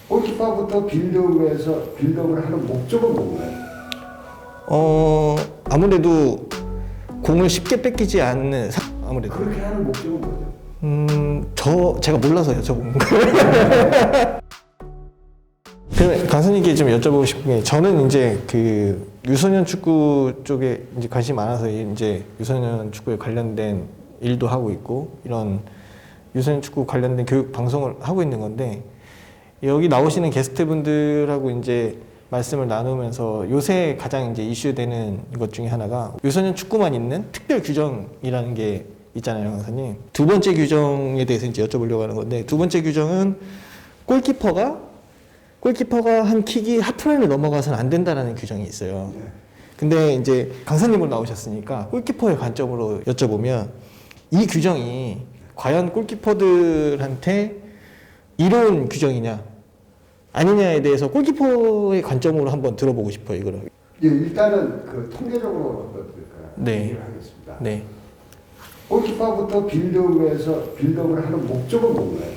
골키퍼부터 빌드업을 하는 목적은 뭔가요? 아무래도 공을 쉽게 뺏기지 않는 아무래도 그렇게 하는 목적은 뭐죠? 제가 몰라서 여쭤본 거예요. 강사님께 좀 여쭤보고 싶은 게, 저는 이제 그 유소년 축구 쪽에 이제 관심이 많아서 이제 유소년 축구에 관련된 일도 하고 있고, 이런 유소년 축구 관련된 교육 방송을 하고 있는 건데, 여기 나오시는 게스트분들하고 이제 말씀을 나누면서 요새 가장 이제 이슈되는 것 중에 하나가 유소년 축구만 있는 특별 규정이라는 게 있잖아요, 강사님. 두 번째 규정에 대해서 이제 여쭤보려고 하는 건데, 두 번째 규정은 골키퍼가 한 킥이 하프라인을 넘어가서는 안 된다라는 규정이 있어요. 근데 이제 강사님으로 나오셨으니까 골키퍼의 관점으로 여쭤보면, 이 규정이 과연 골키퍼들한테 이로운 규정이냐 아니냐에 대해서 골키퍼의 관점으로 한번 들어보고 싶어요, 이거를. 예, 일단은 그 통계적으로 한번 네. 얘기를 하겠습니다. 네. 골키퍼부터 빌드업을 하는 목적은 뭔가요?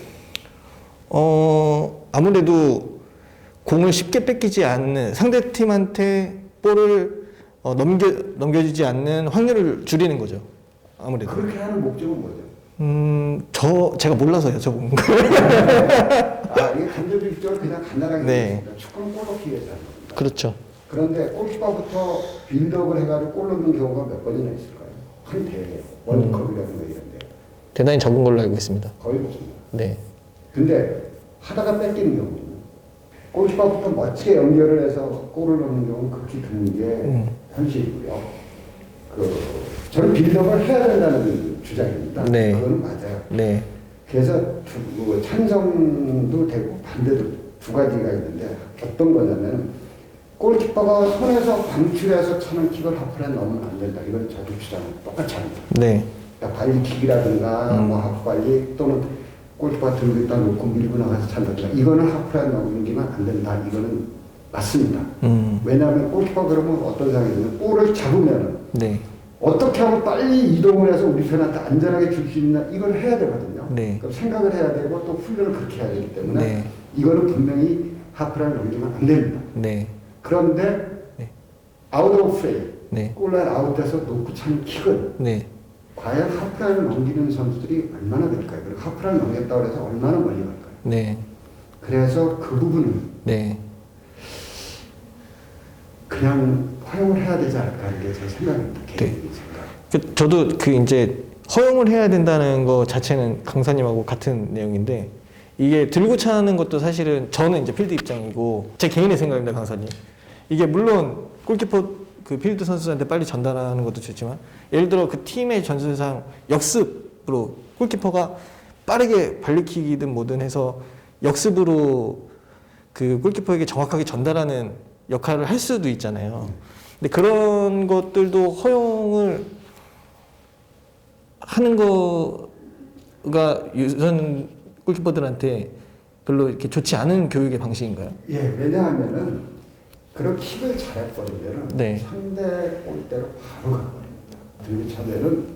아무래도 공을 쉽게 뺏기지 않는, 상대팀한테 볼을 넘겨주지 않는 확률을 줄이는 거죠. 아무래도. 그렇게 하는 목적은 뭐죠? 제가 몰라서 여쭤본 거예요. 이게 감정적으로 그냥 간단하게 네. 얘기했습니다. 축구는 골 넣기 위해서 하는 겁니다. 그렇죠. 그런데 골키퍼부터 빌드업을 해가지고 골 넣는 경우가 몇 번이나 있을까요? 한 대회예요. 월드컵이라든가 이런데. 대단히 적은 걸로 알고 있습니다. 거의 없습니다. 네. 근데 하다가 뺏기는 경우는, 골키퍼부터 멋지게 연결을 해서 골을 넣는 경우는 극히 드문 게 현실이고요. 저는 빌드업을 해야 된다는 주장입니다. 네. 그건 맞아요. 네. 그래서 찬성도 되고 반대도 두 가지가 있는데, 어떤 거냐면 골키퍼가 손에서 방출해서 차는 킥을 하프라인 넣으면 안 된다. 이건 저도 주장은 똑같이 합니다. 네. 그러니까 발리킥이라든가 뭐 하프발리, 또는 골키퍼가 들고 있다 놓고 밀고 나가서 찬다든가, 이거는 하프라인 넘기면 안 된다. 이거는 맞습니다. 왜냐하면 골키퍼 그러면 어떤 상황이냐면, 볼을 잡으면 네. 어떻게 하면 빨리 이동을 해서 우리 편한테 안전하게 줄 수 있나, 이걸 해야 되거든요. 네. 그럼 생각을 해야 되고 또 훈련을 그렇게 해야 되기 때문에 네. 이거는 분명히 하프라인 넘기면 안 됩니다. 네. 그런데 네. 아웃 오브 프레이, 네. 골라인 아웃돼서 놓고 차는 킥은 네. 과연 하프라인을 넘기는 선수들이 얼마나 될까요? 그리고 하프라인 넘겼다고 해서 얼마나 멀리 갈까요? 네. 그래서 그 부분은 네. 그냥 허용을 해야 되지 않을까 하는 게 제 생각입니다. 개인적인 생각. 저도 이제 허용을 해야 된다는 거 자체는 강사님하고 같은 내용인데, 이게 들고 차는 것도 사실은 저는 이제 필드 입장이고 제 개인의 생각입니다, 강사님. 이게 물론 골키퍼 그 필드 선수한테 빨리 전달하는 것도 좋지만, 예를 들어 그 팀의 전술상 역습으로 골키퍼가 빠르게 발리킥이든 뭐든 해서 역습으로 그 골키퍼에게 정확하게 전달하는 역할을 할 수도 있잖아요. 근데 그런 것들도 허용을 하는 거가 유선 골키퍼들한테 별로 이렇게 좋지 않은 교육의 방식인가요? 예, 왜냐하면은 그런 킥을 잘해버리면은 네. 상대 골대로 바로 가버립니다. 들고 차면은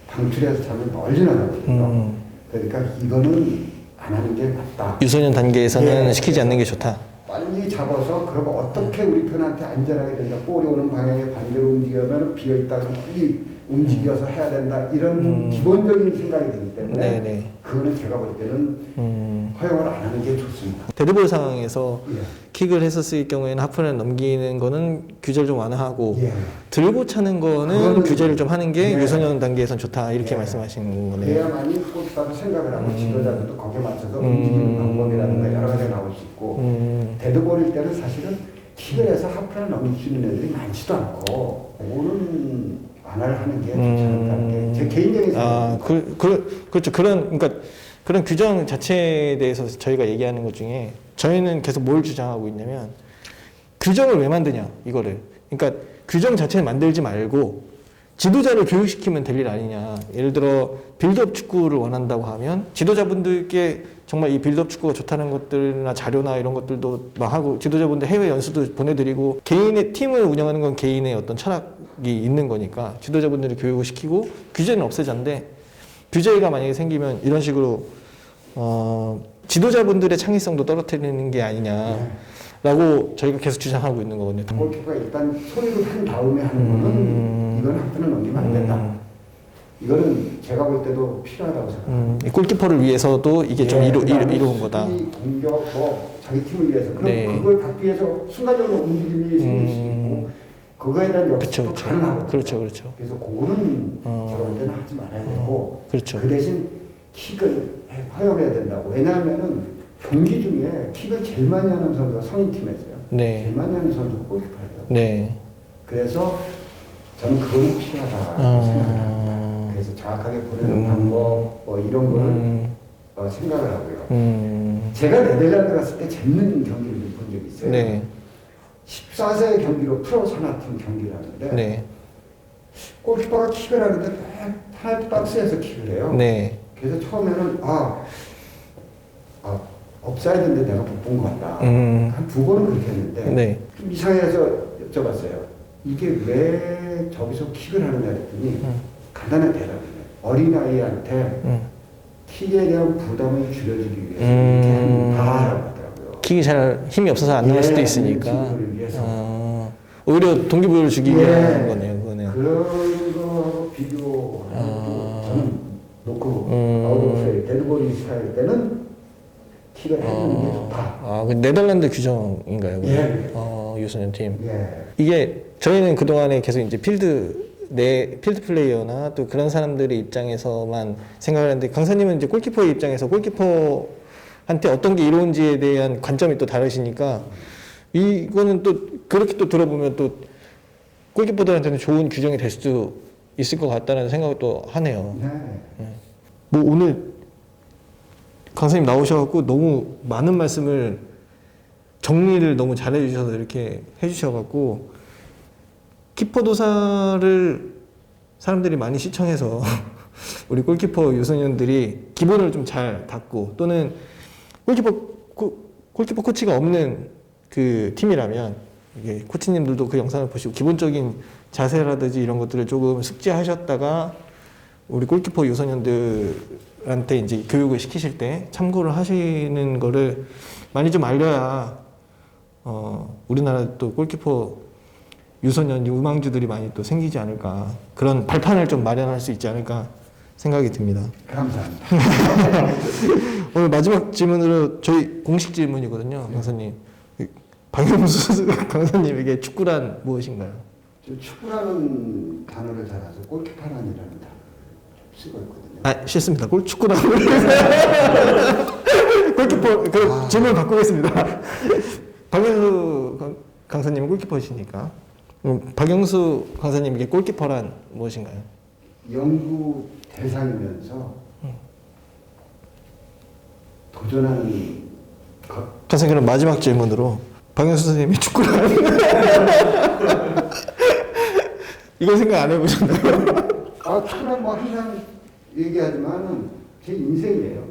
방출해서 차면 멀리 나가거든요. 그러니까 이거는 안 하는 게 맞다. 유소년 단계에서는 예, 시키지 않는 게 좋다. 빨리 잡아서, 그러면 어떻게 우리 편한테 안전하게 된다. 볼이 오는 방향에 반대로 움직이면 비어있다가 빨리 움직여서 해야 된다. 이런 기본적인 생각이 들기 때문에 네네. 그거는 제가 볼 때는 허용을 안 하는 게 좋습니다. 데드볼 상황에서 예. 킥을 했었을 경우에는 하프라인 넘기는 거는 규제를 좀 완화하고, 예. 들고 차는 거는 그거는 규제를 좀 하는 게 네. 유소년 단계에선 좋다, 이렇게 예. 말씀하시는 거네요. 그래야만이 골키퍼도 생각을 하고 지도자들도 거기에 맞춰서 움직이는 방법이라든가 여러 가지가 나올 수 있고, 데드볼일 때는 사실은 킥을 해서 하프라인 넘길 수 있는 애들이 많지도 않고, 오는 완화를 하는 게 좋지 않다는 게 제 개인적인 생각입니다. 그렇죠. 그런 규정 자체에 대해서 저희가 얘기하는 것 중에, 저희는 계속 뭘 주장하고 있냐면, 규정을 왜 만드냐, 이거를. 그러니까 규정 자체를 만들지 말고 지도자를 교육시키면 될 일 아니냐. 예를 들어 빌드업 축구를 원한다고 하면 지도자분들께 정말 이 빌드업 축구가 좋다는 것들이나 자료나 이런 것들도 막 하고, 지도자분들 해외 연수도 보내드리고, 개인의 팀을 운영하는 건 개인의 어떤 철학이 있는 거니까 지도자분들을 교육을 시키고 규제는 없애자인데, 규제가 만약에 생기면 이런 식으로 지도자분들의 창의성도 떨어뜨리는 게 아니냐라고 저희가 계속 주장하고 있는 거거든요. 골키퍼가 일단 소리를 한 다음에 하는 거는 이건 하프를 넘기면 안 된다. 이거는 제가 볼 때도 필요하다고 생각합니다. 이 골키퍼를 위해서도 이게 좀 이루은 거다. 수비, 공격, 자기 팀을 위해서. 그럼 네. 그걸 받기 위해서 순간적으로 움직임이 생길 수 있고 그거에 대한 역습도 가능하고. 그렇죠. 그래서 그거는 제가 볼 때는 하지 말아야 되고 그렇죠. 그 대신 킥을 허용해야 된다고. 왜냐하면은 경기 중에 킥을 제일 많이 하는 선수가 성인팀에서요. 네. 제일 많이 하는 선수가 골키퍼예요. 네. 그래서 저는 그거는 필요하다고 생각합니다. 그래서 정확하게 보내는 방법 이런 거를 생각을 하고요. 제가 네덜란드 갔을 때 재밌는 경기를 본 적이 있어요. 네. 14세 경기로 프로 산하팀 경기를 하는데 네. 골키퍼가 킥을 하는데 페널티 박스에서 킥을 해요. 네. 그래서 처음에는 업사이드인데 내가 못 본 것 같다. 한 두 번은 그렇게 했는데 네. 좀 이상해서 여쭤봤어요. 이게 왜 저기서 킥을 하느냐 했더니 간단한 대답이에요. 어린아이한테 킥에 대한 부담을 줄여주기 위해서 이렇게 한다라고 하더라고요. 킥이 잘 힘이 없어서 안 나올 수도 있으니까. 동기부여를 위해서. 오히려 동기부여를 주기 위한 거네요. 그거네요. 그런 거하고 비교하는 것도 저는 놓고 아웃오프의 데드볼이 스타일 때는 킥을 해주는 게 좋다. 그 네덜란드 규정인가요? 예. 유소년 팀. 예. 이게 저희는 그 동안에 계속 이제 필드 플레이어나 또 그런 사람들의 입장에서만 생각을 하는데 강사님은 이제 골키퍼의 입장에서 골키퍼한테 어떤 게 이로운지에 대한 관점이 또 다르시니까 이거는 또 그렇게 또 들어보면 또 골키퍼들한테는 좋은 규정이 될 수도 있을 것 같다는 생각을 또 하네요. 네. 뭐 오늘 강사님 나오셔갖고 너무 많은 말씀을 정리를 너무 잘해 주셔서 이렇게 해주셔갖고 키퍼 도사를 사람들이 많이 시청해서 우리 골키퍼 유소년들이 기본을 좀 잘 닦고 또는 골키퍼 코치가 없는 그 팀이라면 이게 코치님들도 그 영상을 보시고 기본적인 자세라든지 이런 것들을 조금 숙지하셨다가 우리 골키퍼 유소년들한테 이제 교육을 시키실 때 참고를 하시는 거를 많이 좀 알려야 우리나라 또 골키퍼 유소년 유망주들이 많이 또 생기지 않을까 그런 발판을 좀 마련할 수 있지 않을까 생각이 듭니다. 감사합니다. 오늘 마지막 질문으로 저희 공식 질문이거든요, 강사님. 박영수 강사님에게 축구란 무엇인가요? 저 축구라는 단어를 달아서 골키퍼란이라는 단어를 쓰고 있거든요. 싫습니다. 축구란 골키퍼 그 질문 바꾸겠습니다. 박영수 강사님은 골키퍼시니까 박영수 강사님에게 골키퍼란 무엇인가요? 연구 대상이면서 도전하는 것. 선생님 그럼 마지막 질문으로 박영수 선생님이 축구란 이거 생각 안 해보셨나요? 축구란 뭐 항상 얘기하지만은 제 인생이에요.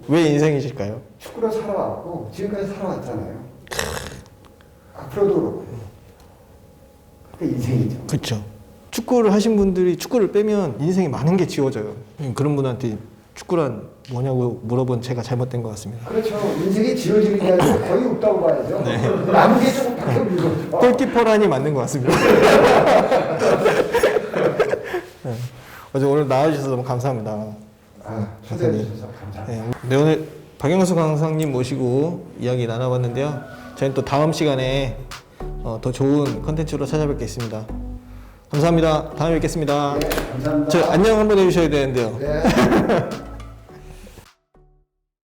왜 인생이실까요? 축구로 살아왔고 지금까지 살아왔잖아요. 앞으로도 그렇고. 그게 인생이죠. 그렇죠. 축구를 하신 분들이 축구를 빼면 인생이 많은 게 지워져요. 그런 분한테 축구란 뭐냐고 물어본 제가 잘못된 것 같습니다. 그렇죠. 인생이 지워지는 게 아니라 거의 없다고 봐야죠. 남은 게 조금 바뀌는 거죠. 골키퍼란이 맞는 것 같습니다. 어제 오늘 나와주셔서 너무 감사합니다. 초대해 주셔서 감사합니다. 네, 오늘 박영수 강사님 모시고 이야기 나눠봤는데요. 저희는 또 다음 시간에 더 좋은 컨텐츠로 찾아뵙겠습니다. 감사합니다. 다음에 뵙겠습니다. 네, 감사합니다. 저 안녕 한번 해주셔야 되는데요. 네.